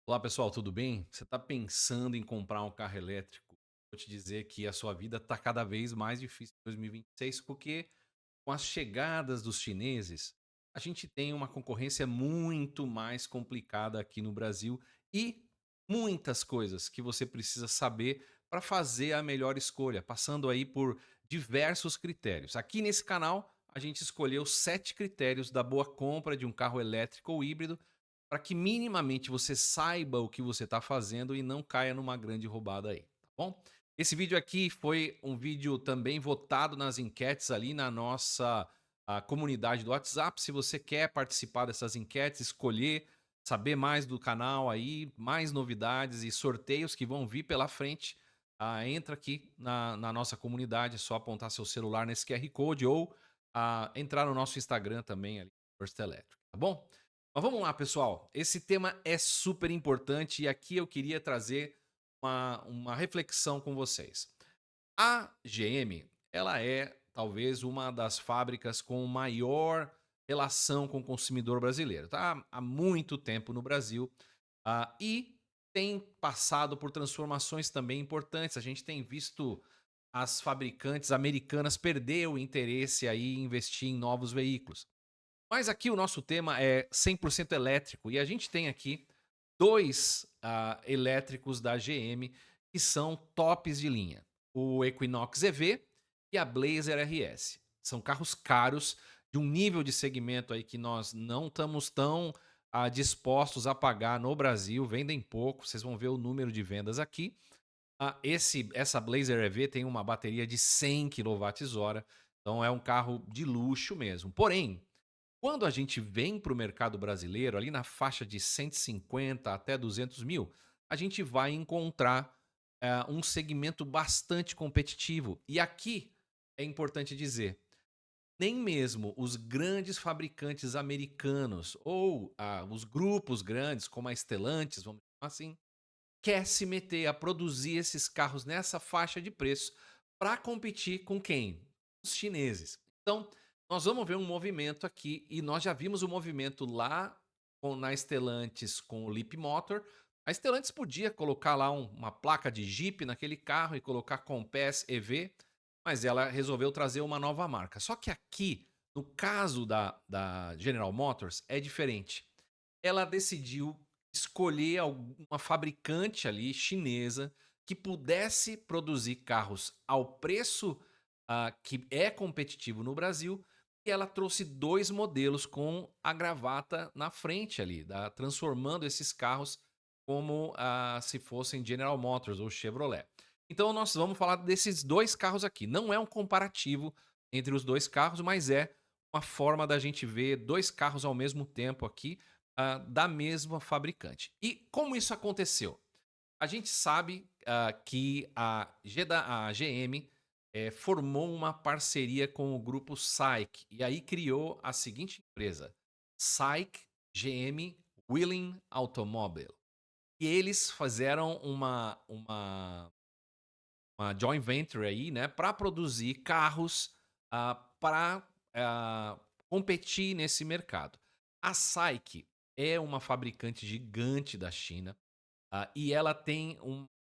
Olá pessoal, tudo bem? Você está pensando em comprar um carro elétrico? Vou te dizer que a sua vida está cada vez mais difícil em 2026, porque com as chegadas dos chineses, a gente tem uma concorrência muito mais complicada aqui no Brasil e muitas coisas que você precisa saber para fazer a melhor escolha, passando aí por diversos critérios. Aqui nesse canal, a gente escolheu 7 critérios da boa compra de um carro elétrico ou híbrido para que minimamente você saiba o que você está fazendo e não caia numa grande roubada aí, tá bom? Esse vídeo aqui foi um vídeo também votado nas enquetes ali na nossa comunidade do WhatsApp. Se você quer participar dessas enquetes, escolher, saber mais do canal aí, mais novidades e sorteios que vão vir pela frente, entra aqui na nossa comunidade, é só apontar seu celular nesse QR Code ou entrar no nosso Instagram também ali, First Electric, tá bom? Mas vamos lá, pessoal. Esse tema é super importante e aqui eu queria trazer uma reflexão com vocês. A GM, ela é talvez uma das fábricas com maior relação com o consumidor brasileiro. Tá há muito tempo no Brasil e tem passado por transformações também importantes. A gente tem visto as fabricantes americanas perder o interesse aí em investir em novos veículos. Mas aqui o nosso tema é 100% elétrico e a gente tem aqui 2 elétricos da GM que são tops de linha. O Equinox EV e a Blazer RS. São carros caros, de um nível de segmento aí que nós não estamos tão, dispostos a pagar no Brasil, vendem pouco, vocês vão ver o número de vendas aqui. Essa Blazer EV tem uma bateria de 100 kWh, então é um carro de luxo mesmo. Porém, quando a gente vem para o mercado brasileiro, ali na faixa de 150 até 200 mil, a gente vai encontrar um segmento bastante competitivo. E aqui é importante dizer, nem mesmo os grandes fabricantes americanos ou os grupos grandes, como a Stellantis, vamos chamar assim, quer se meter a produzir esses carros nessa faixa de preço para competir com quem? Os chineses. Então, nós vamos ver um movimento aqui e nós já vimos o movimento lá na Stellantis com o Leap Motor. A Stellantis podia colocar lá uma placa de Jeep naquele carro e colocar Compass EV, mas ela resolveu trazer uma nova marca. Só que aqui, no caso da General Motors, é diferente. Ela decidiu escolher uma fabricante ali chinesa que pudesse produzir carros ao preço que é competitivo no Brasil, e ela trouxe 2 modelos com a gravata na frente ali, transformando esses carros como se fossem General Motors ou Chevrolet. Então nós vamos falar desses 2 carros aqui. Não é um comparativo entre os 2 carros, mas é uma forma da gente ver 2 carros ao mesmo tempo aqui, da mesma fabricante. E como isso aconteceu? A gente sabe que a GM formou uma parceria com o grupo SAIC e aí criou a seguinte empresa, SAIC GM Wheeling Automobile. E eles fizeram uma joint venture aí, né, para produzir carros para competir nesse mercado. A SAIC é uma fabricante gigante da China e ela tem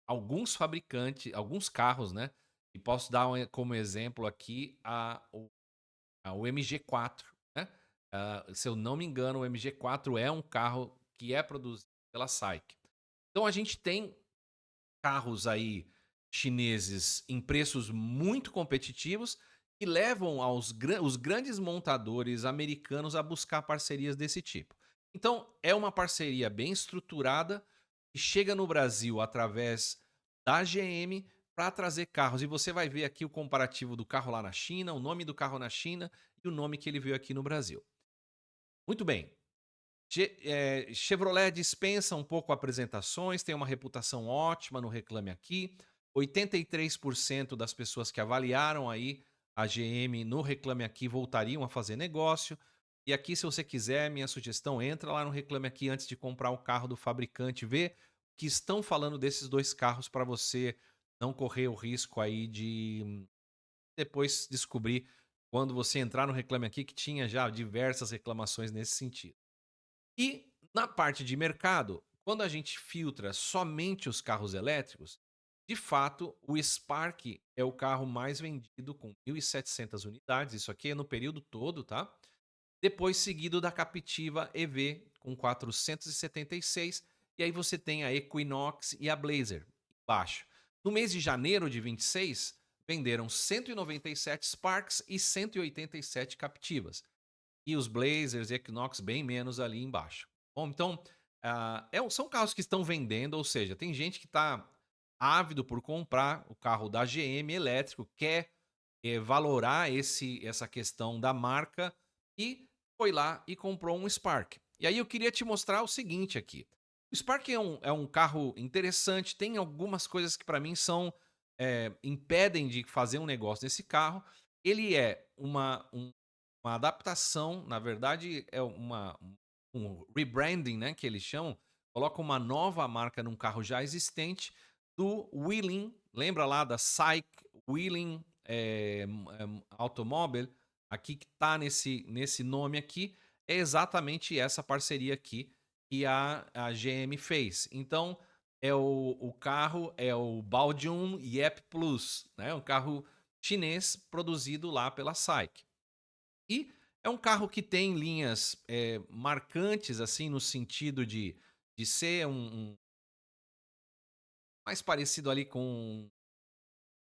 alguns fabricantes, alguns carros, né? E posso dar como exemplo aqui o MG4, né? Se eu não me engano, o MG4 é um carro que é produzido pela SAIC. Então a gente tem carros aí chineses em preços muito competitivos e levam os grandes montadores americanos a buscar parcerias desse tipo. Então, é uma parceria bem estruturada e chega no Brasil através da GM para trazer carros. E você vai ver aqui o comparativo do carro lá na China, o nome do carro na China e o nome que ele veio aqui no Brasil. Muito bem. Chevrolet dispensa um pouco apresentações, tem uma reputação ótima no Reclame Aqui. 83% das pessoas que avaliaram aí a GM no Reclame Aqui voltariam a fazer negócio. E aqui, se você quiser, minha sugestão, entra lá no Reclame Aqui antes de comprar o carro do fabricante, vê o que estão falando desses 2 carros para você não correr o risco aí de depois descobrir, quando você entrar no Reclame Aqui, que tinha já diversas reclamações nesse sentido. E na parte de mercado, quando a gente filtra somente os carros elétricos, de fato, o Spark é o carro mais vendido com 1.700 unidades, isso aqui é no período todo, tá? Depois seguido da Captiva EV com 476, e aí você tem a Equinox e a Blazer embaixo. No mês de janeiro de 26, venderam 197 Sparks e 187 Captivas. E os Blazers e Equinox bem menos ali embaixo. Bom, então, são carros que estão vendendo, ou seja, tem gente que está ávido por comprar o carro da GM elétrico, quer valorar essa questão da marca e foi lá e comprou um Spark. E aí eu queria te mostrar o seguinte aqui. O Spark é um carro interessante, tem algumas coisas que para mim impedem de fazer um negócio nesse carro. Ele é uma adaptação, na verdade, é um rebranding, né, que eles chamam. Coloca uma nova marca num carro já existente do Wheeling. Lembra lá da SAIC Wheeling Automobile? Aqui que tá nesse nome aqui, é exatamente essa parceria aqui que a GM fez. Então, o carro é o Baojun Yep Plus, né? Um carro chinês produzido lá pela SAIC. E é um carro que tem linhas marcantes, assim, no sentido de ser mais parecido ali com um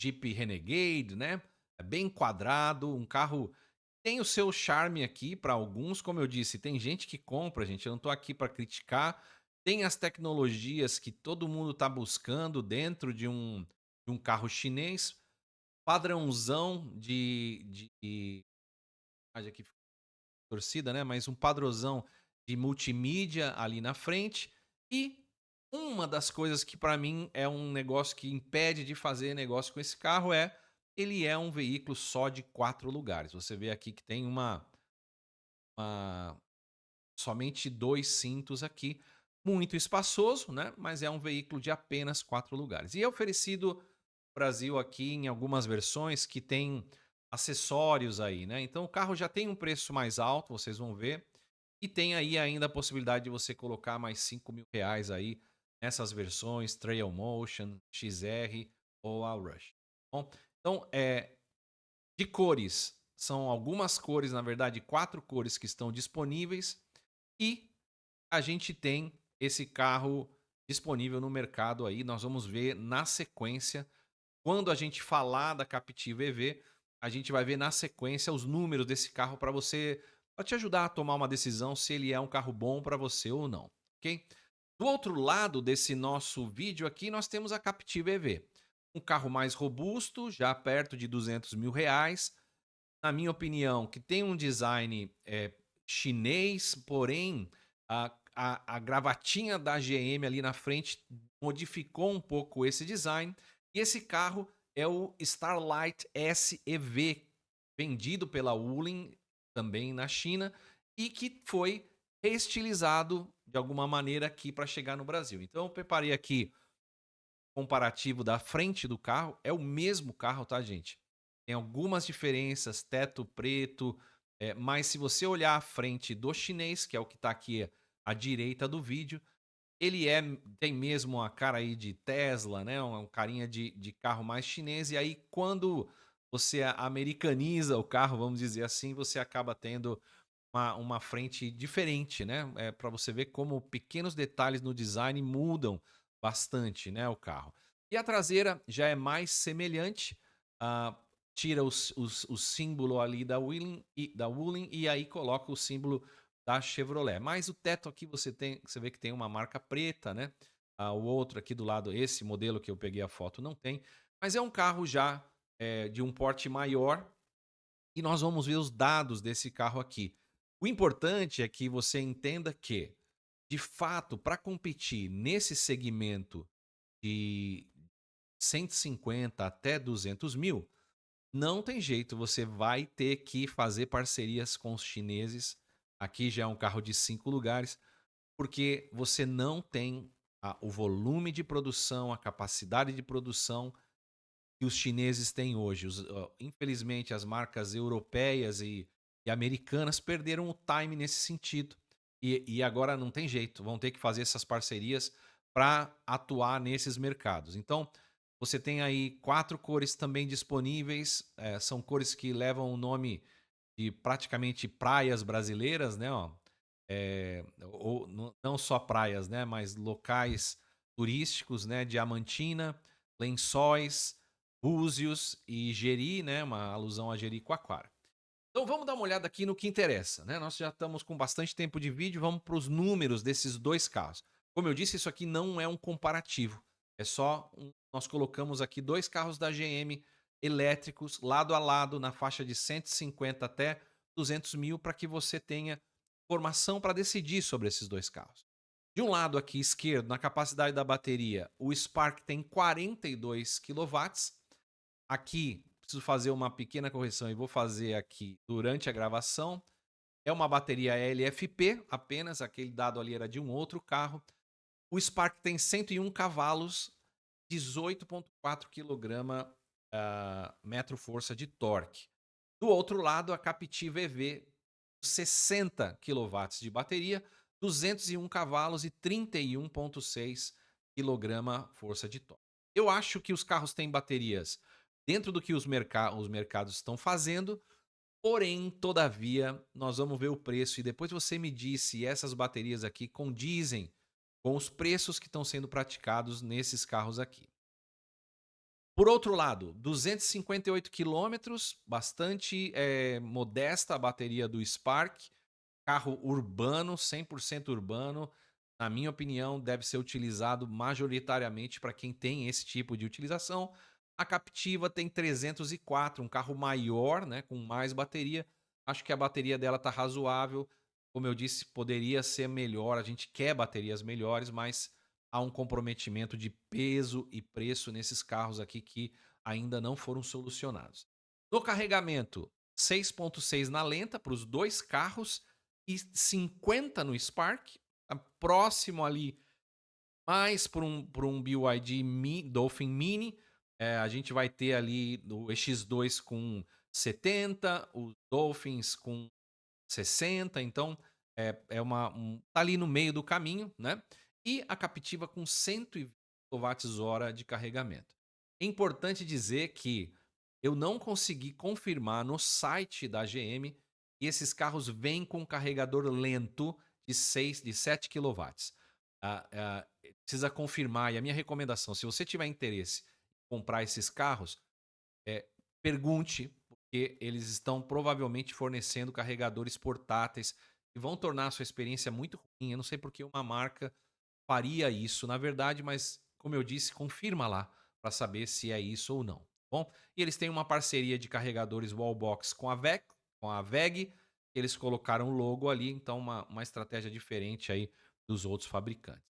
Jeep Renegade, né? É bem quadrado, um carro tem o seu charme aqui para alguns, como eu disse, tem gente que compra, gente, eu não estou aqui para criticar. Tem as tecnologias que todo mundo está buscando dentro de um carro chinês, padrãozão de aqui torcida, né? Mas um padrãozão de multimídia ali na frente. E uma das coisas que para mim é um negócio que impede de fazer negócio com esse carro é ele é um veículo só de 4 lugares. Você vê aqui que tem uma somente 2 cintos aqui, muito espaçoso, né? Mas é um veículo de apenas 4 lugares. E é oferecido no Brasil aqui em algumas versões que tem acessórios aí, né? Então o carro já tem um preço mais alto, vocês vão ver. E tem aí ainda a possibilidade de você colocar mais R$ 5.000 aí nessas versões Trail Motion, XR ou a Rush. Bom, então, de cores, são algumas cores, na verdade, 4 cores que estão disponíveis. E a gente tem esse carro disponível no mercado aí. Nós vamos ver na sequência. Quando a gente falar da Captiva EV, a gente vai ver na sequência os números desse carro para te ajudar a tomar uma decisão se ele é um carro bom para você ou não, ok? Do outro lado desse nosso vídeo aqui, nós temos a Captiva EV. Um carro mais robusto, já perto de R$ 200.000. Na minha opinião, que tem um design chinês, porém a gravatinha da GM ali na frente modificou um pouco esse design. E esse carro é o Starlight SEV, vendido pela Wuling também na China e que foi reestilizado de alguma maneira aqui para chegar no Brasil. Então eu preparei aqui comparativo da frente do carro, é o mesmo carro, tá, gente? Tem algumas diferenças, teto preto, mas se você olhar a frente do chinês, que é o que está aqui à direita do vídeo, ele tem mesmo a cara aí de Tesla, né? Um carinha de carro mais chinês. E aí, quando você americaniza o carro, vamos dizer assim, você acaba tendo uma frente diferente, né? Para você ver como pequenos detalhes no design mudam bastante, né? O carro. E a traseira já é mais semelhante. ah, Tira o símbolo ali da Wuling e aí coloca o símbolo da Chevrolet. Mas o teto aqui você vê que tem uma marca preta, né? O outro aqui do lado, esse modelo que eu peguei a foto não tem. Mas é um carro já de um porte maior e nós vamos ver os dados desse carro aqui. O importante é que você entenda que, de fato, para competir nesse segmento de 150 até 200 mil, não tem jeito, você vai ter que fazer parcerias com os chineses. Aqui já é um carro de 5 lugares, porque você não tem o volume de produção, a capacidade de produção que os chineses têm hoje. Infelizmente, as marcas europeias e americanas perderam o time nesse sentido. E agora não tem jeito, vão ter que fazer essas parcerias para atuar nesses mercados. Então, você tem aí 4 cores também disponíveis, são cores que levam o nome de praticamente praias brasileiras, né, ó. Ou não só praias, né, mas locais turísticos, né, Diamantina, Lençóis, Búzios e Jeri, né, uma alusão a Jericoacoara. Então vamos dar uma olhada aqui no que interessa, né? Nós já estamos com bastante tempo de vídeo, vamos para os números desses dois carros. Como eu disse, isso aqui não é um comparativo, é só nós colocamos aqui dois carros da GM elétricos lado a lado na faixa de 150 até 200 mil para que você tenha informação para decidir sobre esses dois carros. De um lado aqui esquerdo, na capacidade da bateria, o Spark tem 42 quilowatts. Aqui, preciso fazer uma pequena correção e vou fazer aqui durante a gravação. É uma bateria LFP apenas, aquele dado ali era de um outro carro. O Spark tem 101 cavalos, 18,4 kg metro força de torque. Do outro lado, a Captiva EV, 60 quilowatts de bateria, 201 cavalos e 31,6 kg força de torque. Eu acho que os carros têm baterias dentro do que os mercados estão fazendo, porém, todavia, nós vamos ver o preço e depois você me diz se essas baterias aqui condizem com os preços que estão sendo praticados nesses carros aqui. Por outro lado, 258 quilômetros, bastante modesta a bateria do Spark, carro urbano, 100% urbano. Na minha opinião, deve ser utilizado majoritariamente para quem tem esse tipo de utilização. A Captiva tem 304, um carro maior, né, com mais bateria. Acho que a bateria dela está razoável. Como eu disse, poderia ser melhor. A gente quer baterias melhores, mas há um comprometimento de peso e preço nesses carros aqui que ainda não foram solucionados. No carregamento, 6,6 na lenta para os dois carros e 50 no Spark, próximo ali mais por um BYD Dolphin Mini. A gente vai ter ali o EX2 com 70, os Dolphins com 60, então tá ali no meio do caminho, né? E a Captiva com 120 kWh de carregamento. É importante dizer que eu não consegui confirmar no site da GM que esses carros vêm com carregador lento de 7 quilowatts. Precisa confirmar, e a minha recomendação, se você tiver interesse em comprar esses carros, é, pergunte, porque eles estão provavelmente fornecendo carregadores portáteis que vão tornar a sua experiência muito ruim. Eu não sei porque uma marca faria isso, na verdade, mas como eu disse, confirma lá para saber se é isso ou não. Tá bom, e eles têm uma parceria de carregadores Wallbox com a VEG, eles colocaram o logo ali, então uma estratégia diferente aí dos outros fabricantes.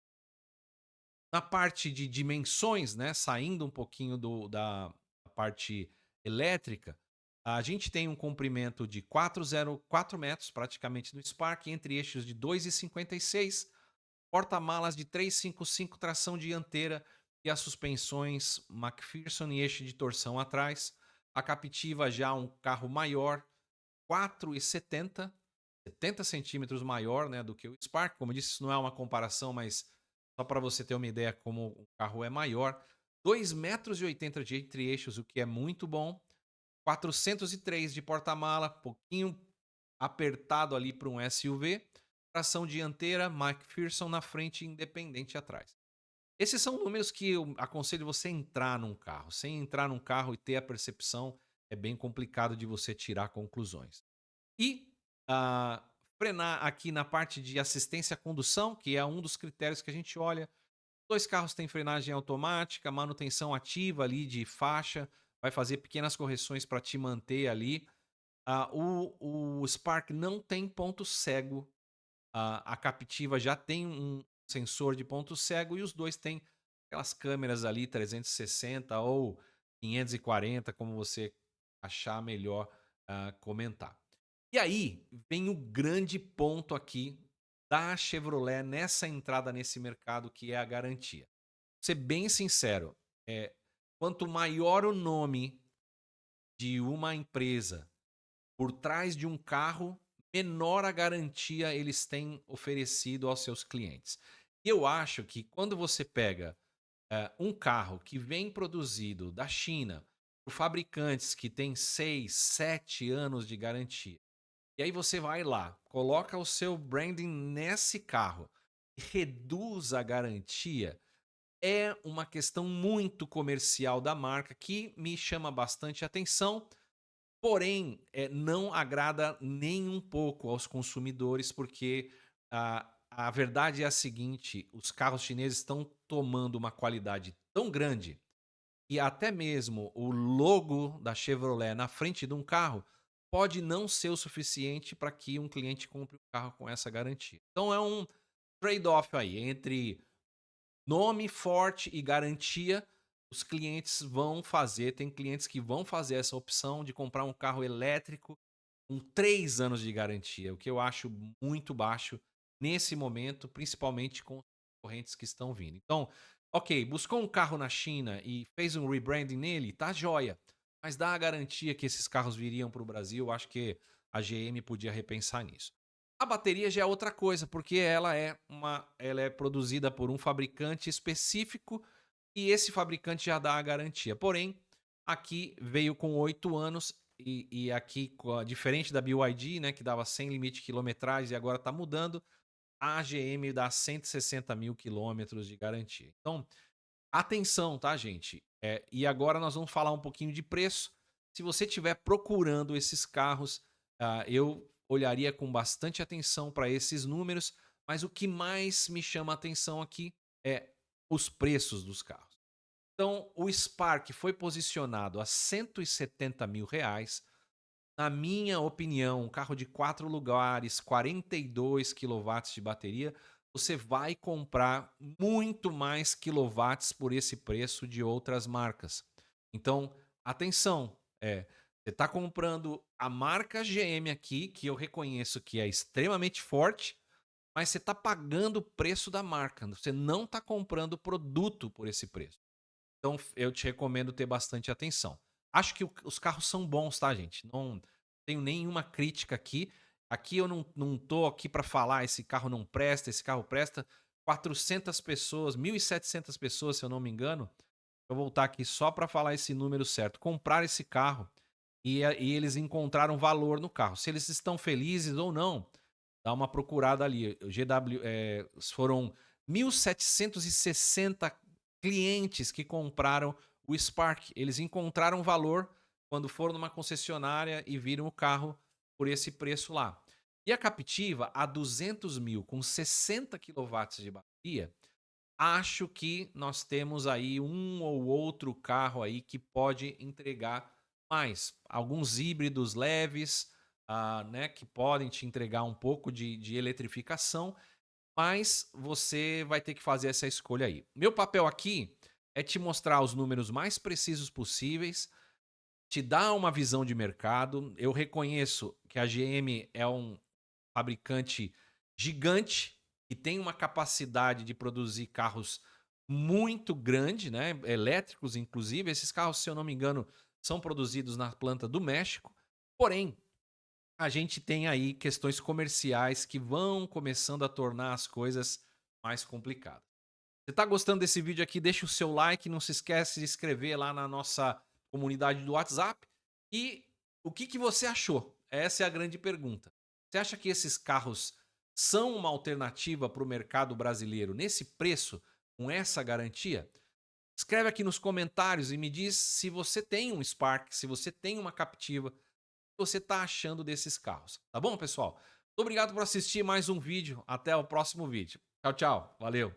Na parte de dimensões, né, saindo um pouquinho da parte elétrica, a gente tem um comprimento de 4,04 metros, praticamente no Spark, entre eixos de 2,56, porta-malas de 355, tração dianteira e as suspensões McPherson e eixo de torção atrás. A Captiva já um carro maior, 4,70, 70 centímetros maior, né, do que o Spark. Como eu disse, isso não é uma comparação, mas só para você ter uma ideia como o carro é maior. 2,80 metros de entre-eixos, o que é muito bom. 403 de porta-mala, pouquinho apertado ali para um SUV. Tração dianteira, McPherson na frente e independente atrás. Esses são números que eu aconselho você entrar num carro. Sem entrar num carro e ter a percepção, é bem complicado de você tirar conclusões. E frenar aqui na parte de assistência à condução, que é um dos critérios que a gente olha. Dois carros têm frenagem automática, manutenção ativa ali de faixa, vai fazer pequenas correções para te manter ali. O Spark não tem ponto cego, a Captiva já tem um sensor de ponto cego e os dois têm aquelas câmeras ali 360 ou 540, como você achar melhor comentar. E aí vem o grande ponto aqui da Chevrolet nessa entrada nesse mercado, que é a garantia. Vou ser bem sincero, quanto maior o nome de uma empresa por trás de um carro, menor a garantia eles têm oferecido aos seus clientes. E eu acho que quando você pega um carro que vem produzido da China por fabricantes que têm 6, 7 anos de garantia, e aí você vai lá, coloca o seu branding nesse carro e reduz a garantia, é uma questão muito comercial da marca que me chama bastante atenção, porém, não agrada nem um pouco aos consumidores, porque a verdade é a seguinte: os carros chineses estão tomando uma qualidade tão grande e até mesmo o logo da Chevrolet na frente de um carro pode não ser o suficiente para que um cliente compre um carro com essa garantia. Então é um trade-off aí entre nome forte e garantia. Os clientes vão fazer, tem clientes que vão fazer essa opção de comprar um carro elétrico com 3 anos de garantia, o que eu acho muito baixo nesse momento, principalmente com os concorrentes que estão vindo. Então, ok, buscou um carro na China e fez um rebranding nele, tá joia. Mas dá a garantia que esses carros viriam para o Brasil, eu acho que a GM podia repensar nisso. A bateria já é outra coisa, porque ela é produzida por um fabricante específico e esse fabricante já dá a garantia. Porém, aqui veio com 8 anos e aqui, diferente da BYD, né, que dava 100 limite de quilometragem e agora está mudando, a GM dá 160 mil quilômetros de garantia. Então, atenção, tá, gente? E agora nós vamos falar um pouquinho de preço. Se você estiver procurando esses carros, eu olharia com bastante atenção para esses números, mas o que mais me chama a atenção aqui é os preços dos carros. Então, o Spark foi posicionado a 170 mil reais. Na minha opinião, um carro de 4 lugares, 42 quilowatts de bateria, você vai comprar muito mais quilowatts por esse preço de outras marcas. Então, atenção, você está comprando a marca GM aqui, que eu reconheço que é extremamente forte, mas você está pagando o preço da marca. Você não está comprando o produto por esse preço. Então eu te recomendo ter bastante atenção. Acho que os carros são bons, tá, gente? Não tenho nenhuma crítica aqui. Aqui eu não tô aqui para falar esse carro não presta, esse carro presta. 400 pessoas, 1.700 pessoas, se eu não me engano. Eu vou voltar aqui só para falar esse número certo. Compraram esse carro e eles encontraram valor no carro. Se eles estão felizes ou não, dá uma procurada ali. O GW, foram 1.760 clientes que compraram o Spark. Eles encontraram valor quando foram numa concessionária e viram o carro por esse preço lá. E a Captiva, a 200 mil, com 60 quilowatts de bateria, acho que nós temos aí um ou outro carro aí que pode entregar mais. Alguns híbridos leves, né, que podem te entregar um pouco de eletrificação, mas você vai ter que fazer essa escolha aí. Meu papel aqui é te mostrar os números mais precisos possíveis, te dar uma visão de mercado. Eu reconheço que a GM é um fabricante gigante e tem uma capacidade de produzir carros muito grande, né? Elétricos, inclusive. Esses carros, se eu não me engano, são produzidos na planta do México. Porém, a gente tem aí questões comerciais que vão começando a tornar as coisas mais complicadas. Você está gostando desse vídeo aqui? Deixa o seu like, não se esquece de inscrever lá na nossa comunidade do WhatsApp. E o que você achou? Essa é a grande pergunta. Você acha que esses carros são uma alternativa para o mercado brasileiro nesse preço, com essa garantia? Escreve aqui nos comentários e me diz se você tem um Spark, se você tem uma Captiva, o que você está achando desses carros. Tá bom, pessoal? Muito obrigado por assistir mais um vídeo. Até o próximo vídeo. Tchau, tchau. Valeu.